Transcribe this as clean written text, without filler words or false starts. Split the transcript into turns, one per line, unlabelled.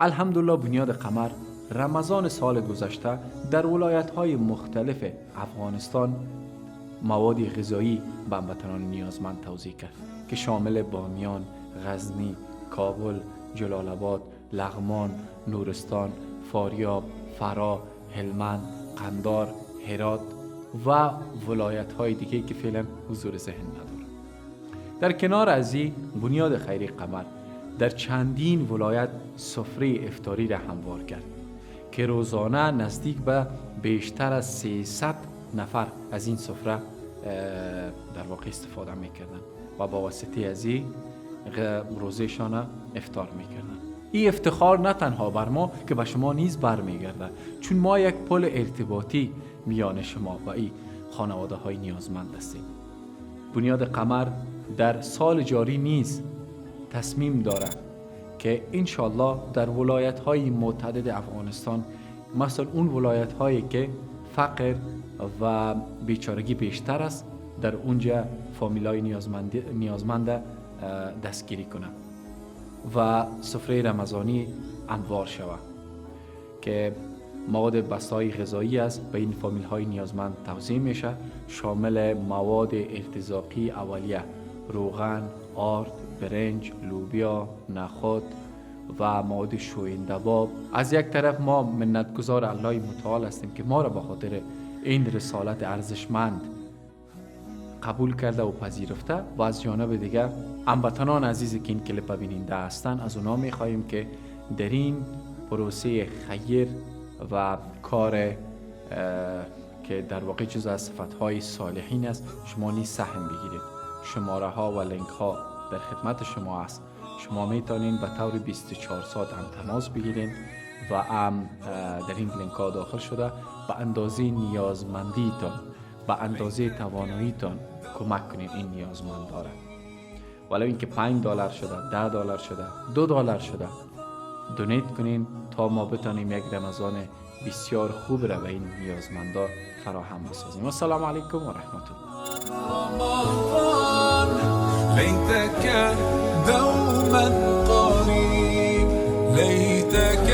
الحمدلله بنیاد قمر رمضان سال گذشته در ولایت‌های مختلف افغانستان مواد غذایی به هموطنان نیازمند توزیع کرد که شامل بامیان، غزنی، کابل، جلال آباد، لغمان، نورستان، فاریاب، فرا، هلمند، قندار، هرات و ولایت‌های دیگه که فعلا حضور ذهن ندارم. در کنار از این بنیاد خیری قمر در چندین ولایت سفره افطاری را هموار کرد که روزانه نزدیک به بیشتر از 300 نفر از این سفره در واقع استفاده میکردن و با واسطه از این روزشان افطار میکردن. این افتخار نه تنها بر ما که به شما نیز برمیگرده، چون ما یک پل ارتباطی میان شما و این خانواده های نیازمند هستیم. بنیاد قمر در سال جاری نیز تصمیم دارد که انشالله در ولایت های متعدد افغانستان، مثلا اون ولایت هایی که فقر و بیچارگی بیشتر است، در اونجا فامیلای نیازمند دستگیری کنه و سفره رمضانی انبار شود که مواد بسته‌های غذایی است به این فامیل های نیازمند توزیع میشه، شامل مواد ارتزاقی اولیه، روغن، آرد، برنج، لوبیا، نخود و مواد شوینده باب. از یک طرف ما منتگزار الله متعال هستیم که ما را به خاطر این رسالت ارزشمند قبول کرده و پذیرفته، و از جانب دیگر هموطنان عزیزی که این کلیپ بیننده هستند از اونا میخواهیم که در این پروسه خیر و کار که در واقع جز از صفتهای صالحین است شما نیز سهم بگیرید. شماره ها و لینک ها در خدمت شما است. شما میتونین به طور 24 ساعت هم تماس بگیرین و هم در این لینک ها داخل شده به اندازه نیازمندیتان، به اندازه تواناییتان کمک کنین این نیازمند داره. ولو اینکه $5 شده، $10 شده، $2 شده، دونیت کنین تا ما بتانیم یک رمضان بسیار خوب را به این نیازمندا فراهم بسازیم. السلام علیکم و رحمت الله.
ليتك دوما قريب، ليتك